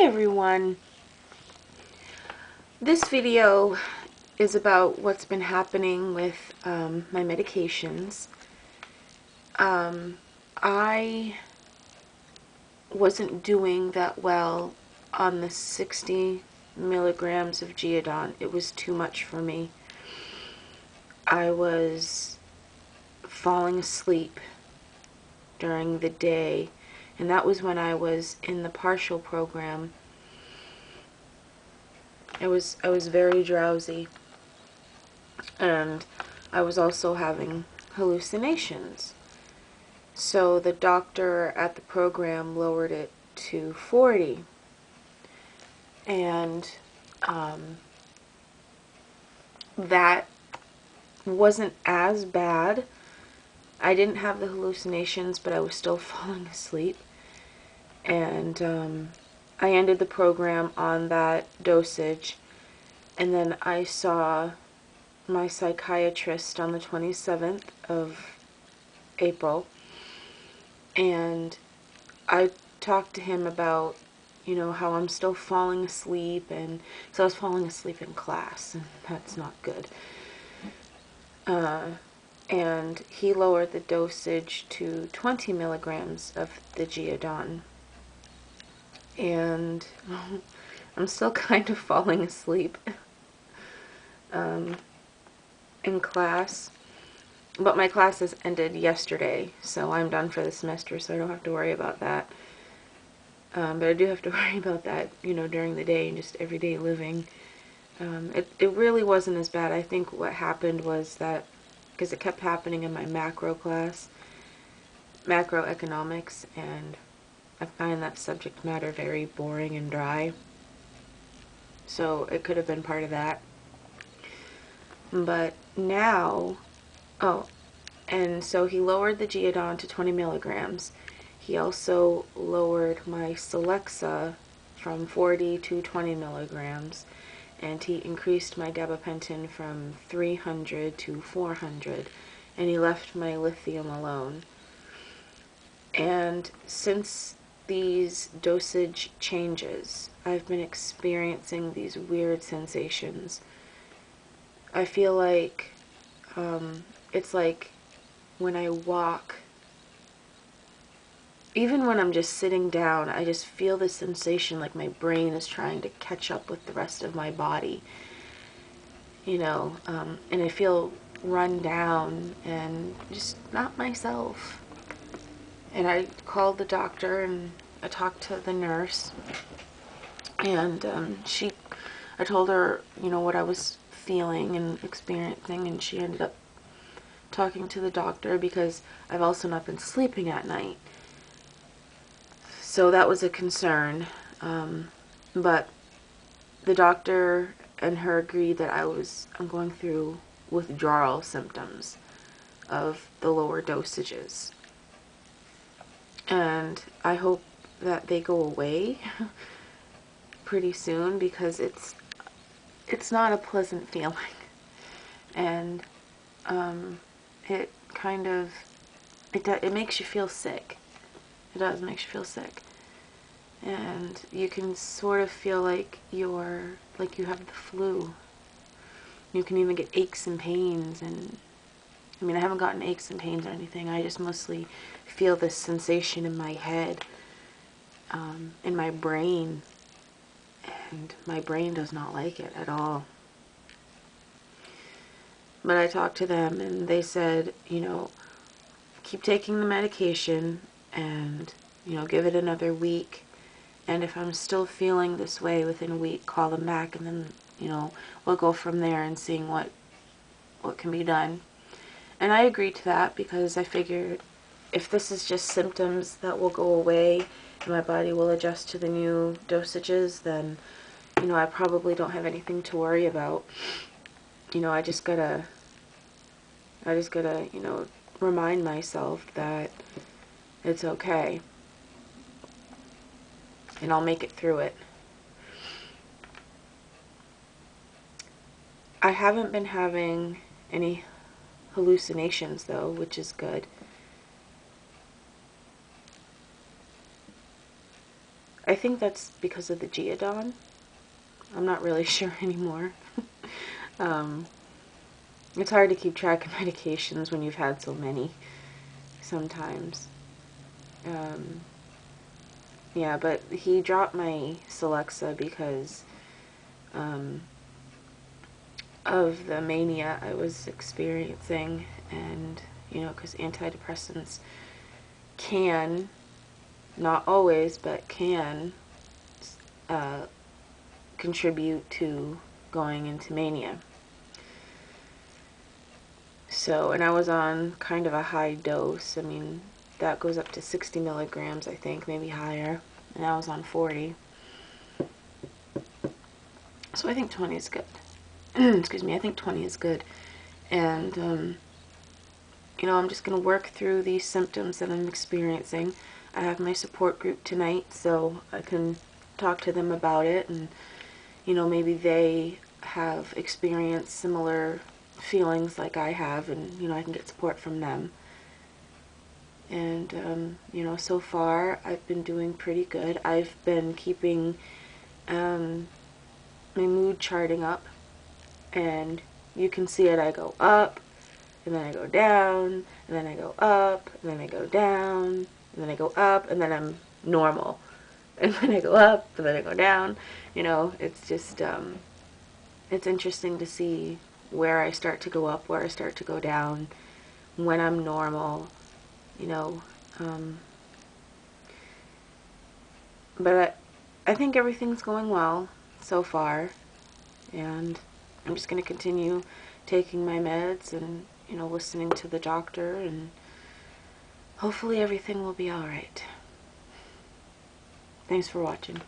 Hi everyone. This video is about what's been happening with my medications. I wasn't doing that well on the 60 milligrams of Geodon. It was too much for me. I was falling asleep during the day, and that was when I was in the partial program. I was very drowsy, and I was also having hallucinations. So the doctor at the program lowered it to 40, and that wasn't as bad. I didn't have the hallucinations, but I was still falling asleep, and I ended the program on that dosage, and then I saw my psychiatrist on the 27th of April, and I talked to him about, how I'm still falling asleep, and so I was falling asleep in class, and that's not good. And he lowered the dosage to 20 milligrams of the Geodon, and I'm still kind of falling asleep in class. But my classes ended yesterday, so I'm done for the semester, so I don't have to worry about that. But I do have to worry about that, during the day and just everyday living. It really wasn't as bad. I think what happened was that, because it kept happening in my macro class, macroeconomics, and I find that subject matter very boring and dry. So it could have been part of that. But now, and so he lowered the Geodon to 20 milligrams. He also lowered my Celexa from 40 to 20 milligrams. And he increased my gabapentin from 300 to 400. And he left my lithium alone. And since these dosage changes, I've been experiencing these weird sensations. I feel like it's like when I walk, even when I'm just sitting down, I just feel this sensation like my brain is trying to catch up with the rest of my body, and I feel run down and just not myself. And I called the doctor and I talked to the nurse, and I told her, what I was feeling and experiencing, and she ended up talking to the doctor because I've also not been sleeping at night. So that was a concern. But the doctor and her agreed that I'm going through withdrawal symptoms of the lower dosages. And I hope that they go away pretty soon, because it's not a pleasant feeling. And it kind of, it makes you feel sick. It does, make you feel sick. And you can sort of feel like you have the flu. You can even get aches and pains, and I haven't gotten aches and pains or anything. I just mostly feel this sensation in my head, in my brain, and my brain does not like it at all. But I talked to them, and they said, keep taking the medication, and, give it another week. And if I'm still feeling this way within a week, call them back, and then, we'll go from there and seeing what can be done. And I agreed to that, because I figured if this is just symptoms that will go away and my body will adjust to the new dosages, then, I probably don't have anything to worry about. I just gotta, remind myself that it's okay. And I'll make it through it. I haven't been having any hallucinations, though, which is good. I think that's because of the Geodon. I'm not really sure anymore. It's hard to keep track of medications when you've had so many sometimes. Yeah, but he dropped my Celexa because of the mania I was experiencing, and, you know, because antidepressants can, not always, but can contribute to going into mania. So, and I was on kind of a high dose. I mean, that goes up to 60 milligrams, I think, maybe higher. And I was on 40. So I think 20 is good. Excuse me, I think 20 is good. And, you know, I'm just going to work through these symptoms that I'm experiencing. I have my support group tonight, so I can talk to them about it. And, you know, maybe they have experienced similar feelings like I have, and, you know, I can get support from them. And, you know, so far I've been doing pretty good. I've been keeping my mood charting up, and you can see it. I go up, and then I go down, and then I go up, and then I go down, and then I go up, and then I'm normal. And then I go up, and then I go down. You know, it's just, it's interesting to see where I start to go up, where I start to go down, when I'm normal, you know. But I think everything's going well so far, and I'm just going to continue taking my meds and, you know, listening to the doctor, and hopefully everything will be alright. Thanks for watching.